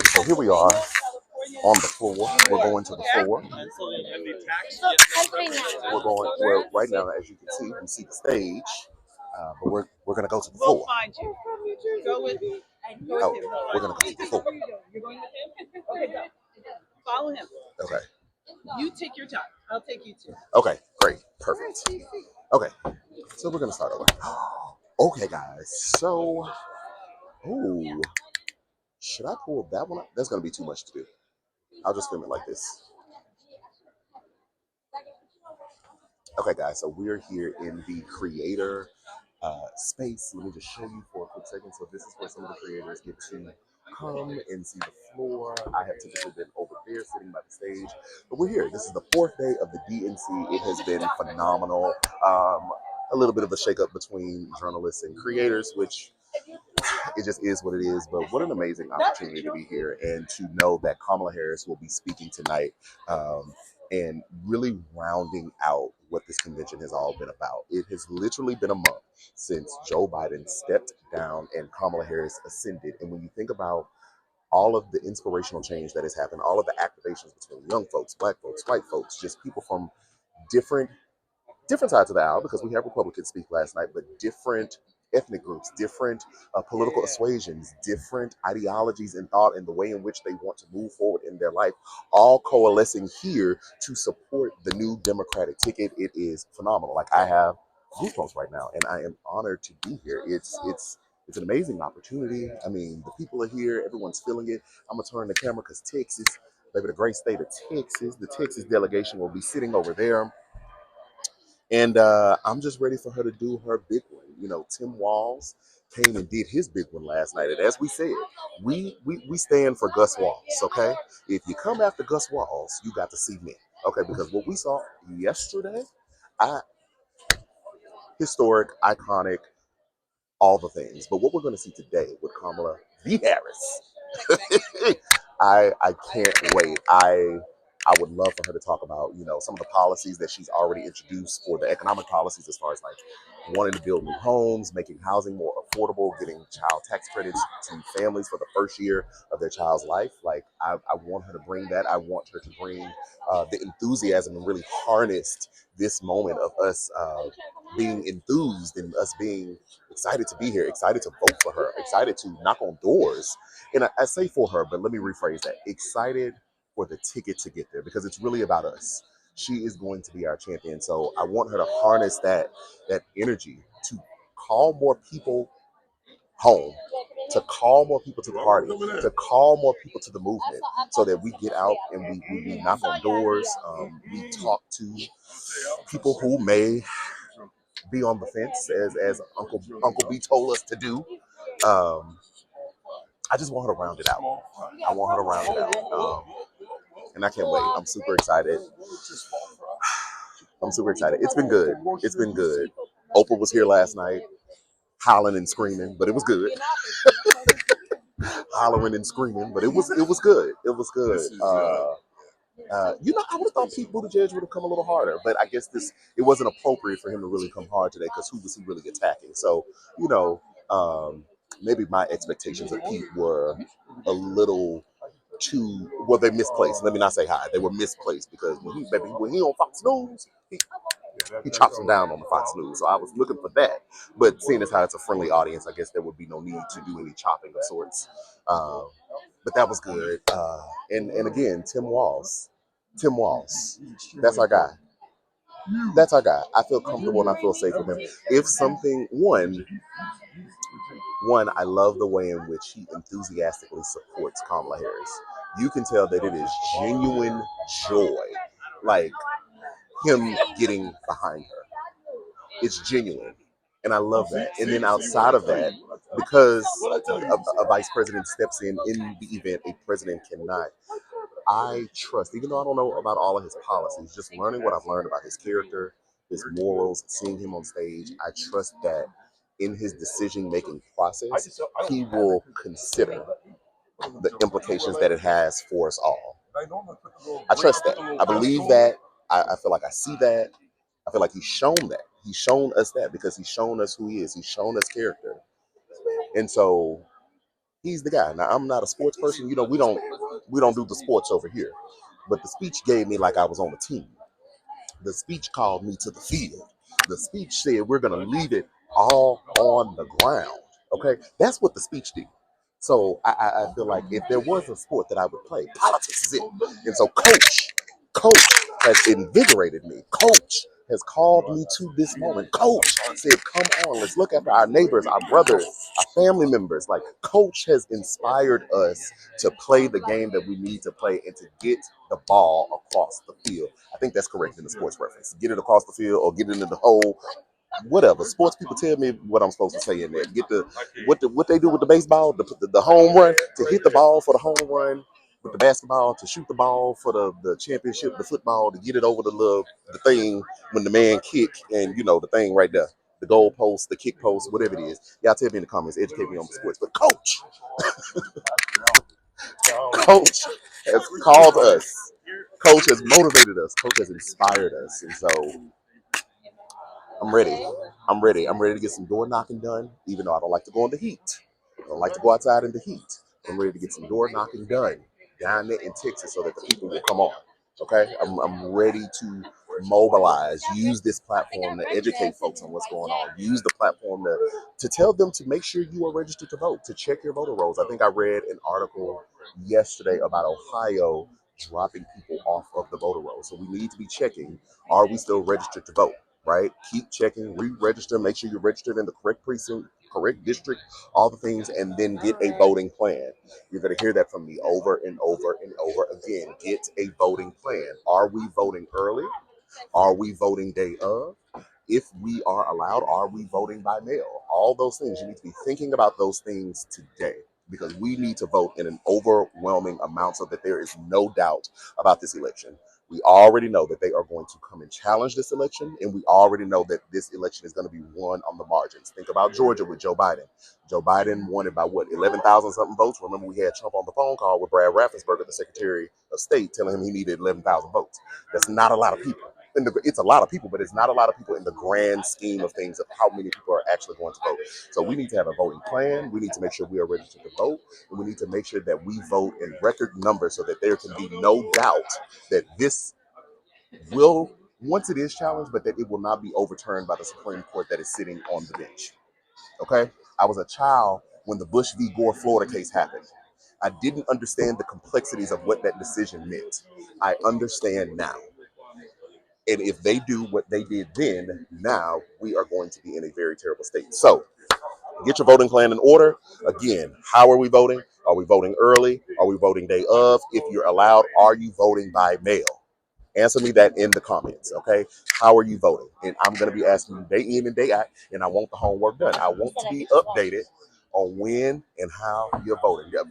So here we are on the floor. We're going to the floor. Well, right now, as you can see, we see the stage, but we're gonna go to the floor. We'll find you. Go with me. Oh, we're gonna go to the floor. You're going with him? Okay, go. Follow him. Okay. You take your time. I'll take you too. Okay, great. Perfect. Okay, so we're gonna start over. Okay, guys. So, ooh, should I pull that one up? That's gonna be too much to do. I'll just film it like this. Okay, guys. So we're here in the creator space. Let me just show you for a quick second. So this is where some of the creators get to come and see the floor. I have typically been over there sitting by the stage, but we're here. This is the fourth day of the DNC. It has been phenomenal. A little bit of a shakeup between journalists and creators, which it just is what it is. But what an amazing opportunity to be here and to know that Kamala Harris will be speaking tonight and really rounding out what this convention has all been about. It has literally been a month since Joe Biden stepped down and Kamala Harris ascended. And when you think about all of the inspirational change that has happened, all of the activations between young folks, black folks, white folks, just people from different sides of the aisle, because we had Republicans speak last night, but different ethnic groups, different political persuasions, different ideologies and thought and the way in which they want to move forward in their life, all coalescing here to support the new Democratic ticket. It is phenomenal. Like, I have goosebumps right now, and I am honored to be here. It's an amazing opportunity. I mean, the people are here. Everyone's feeling it. I'm going to turn the camera because Texas, maybe the great state of Texas, the Texas delegation will be sitting over there. And I'm just ready for her to do her big one. You know, Tim Walz came and did his big one last night. And as we said, we stand for Gus Walz, okay? If you come after Gus Walz, you got to see me, okay? Because what we saw yesterday, historic, iconic, all the things. But what we're going to see today with Kamala V. Harris, I can't wait. I would love for her to talk about, you know, some of the policies that she's already introduced for the economic policies, as far as like wanting to build new homes, making housing more affordable, getting child tax credits to families for the first year of their child's life. Like, I want her to bring that. I want her to bring the enthusiasm and really harness this moment of us being enthused and us being excited to be here, excited to vote for her, excited to knock on doors. And I say for her, but let me rephrase that. Excited for the ticket to get there, because it's really about us. She is going to be our champion. So I want her to harness that energy to call more people home, to call more people to the party, to call more people to the movement, so that we get out and we knock on doors, we talk to people who may be on the fence, as Uncle B told us to do. I just want her to round it out. I want her to round it out. And I can't wait. I'm super excited. I'm super excited. It's been good. It's been good. Oprah was here last night, hollering and screaming, but it was good. Hollering and screaming, but it was good. It was good. You know, I would have thought Pete Buttigieg would have come a little harder, but I guess it wasn't appropriate for him to really come hard today, because who was he really attacking? So, you know, maybe my expectations of Pete were a little too, well, they misplaced. Let me not say high. They were misplaced, because when he on Fox News, he chops them down on the Fox News. So I was looking for that. But seeing as how it's a friendly audience, I guess there would be no need to do any chopping of sorts. But that was good. And again, Tim Walz. That's our guy. That's our guy. I feel comfortable and I feel safe with him. If something, one, I love the way in which he enthusiastically supports Kamala Harris. You can tell that it is genuine joy, like him getting behind her. It's genuine. And I love that. And then outside of that, because a vice president steps in the event a president cannot, I trust, even though I don't know about all of his policies, just learning what I've learned about his character, his morals, seeing him on stage, I trust that in his decision-making process, he will consider the implications that it has for us all. I trust that. I believe that. I feel like I see that. I feel like he's shown that. He's shown us that, because he's shown us who he is. He's shown us character. And so He's the guy. Now I'm not a sports person. You know, we don't do the sports over here. But the speech gave me like I was on a team. The speech called me to the field. The speech said we're going to leave it all on the ground. Okay, that's what the speech did. So I feel like if there was a sport that I would play, politics is it. And so Coach has invigorated me. Coach has called me to this moment. Coach said, "Come on, let's look after our neighbors, our brothers, our family members." Like Coach has inspired us to play the game that we need to play and to get the ball across the field. I think that's correct in the sports reference. Get it across the field or get it into the hole, whatever. Sports people tell me what I'm supposed to say in there. Get what they do with the baseball, the home run, to hit the ball for the home run, with the basketball to shoot the ball for the championship, the football to get it over the thing when the man kick, and you know the thing right there. The goal post, the kick post, whatever it is. Y'all tell me in the comments, educate me on the sports. But Coach has called us. Coach has motivated us. Coach has inspired us. And so I'm ready. I'm ready. I'm ready to get some door knocking done, even though I don't like to go in the heat. I don't like to go outside in the heat. I'm ready to get some door knocking done down there in Texas so that the people will come on. Okay? I'm ready to mobilize, use this platform to educate folks on what's going on, use the platform to tell them to make sure you are registered to vote, to check your voter rolls. I think I read an article yesterday about Ohio dropping people off of the voter rolls. So we need to be checking, are we still registered to vote? Right? Keep checking, re-register, make sure you're registered in the correct precinct, correct district, all the things, and then get a voting plan. You're going to hear that from me over and over and over again. Get a voting plan. Are we voting early? Are we voting day of? If we are allowed, are we voting by mail? All those things, you need to be thinking about those things today because we need to vote in an overwhelming amount so that there is no doubt about this election. We already know that they are going to come and challenge this election, and we already know that this election is going to be won on the margins. Think about Georgia with Joe Biden. Joe Biden won it by what, 11,000 something votes? Remember, we had Trump on the phone call with Brad Raffensperger, the Secretary of State, telling him he needed 11,000 votes. That's not a lot of people. It's a lot of people, but it's not a lot of people in the grand scheme of things of how many people are actually going to vote. So we need to have a voting plan. We need to make sure we are registered to vote, and we need to make sure that we vote in record numbers so that there can be no doubt that this will, once it is challenged, but that it will not be overturned by the Supreme Court that is sitting on the bench. Okay? I was a child when the Bush v. Gore Florida case happened. I didn't understand the complexities of what that decision meant. I understand now. And if they do what they did then, now we are going to be in a very terrible state. So get your voting plan in order. Again, how are we voting? Are we voting early? Are we voting day of? If you're allowed, are you voting by mail? Answer me that in the comments, okay? How are you voting? And I'm going to be asking you day in and day out, and I want the homework done. I want to be updated on when and how you're voting. I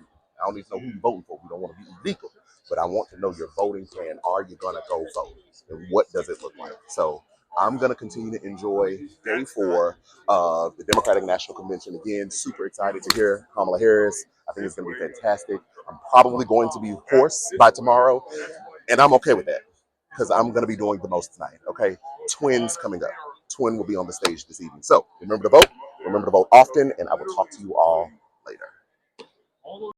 don't need to know who you're voting for. We don't want to be illegal, but I want to know your voting plan. Are you going to go vote? And what does it look like? So I'm going to continue to enjoy day 4 of the Democratic National Convention. Again, super excited to hear Kamala Harris. I think it's going to be fantastic. I'm probably going to be hoarse by tomorrow, and I'm okay with that because I'm going to be doing the most tonight. Okay, Twins coming up. Twin will be on the stage this evening. So remember to vote. Remember to vote often, and I will talk to you all later.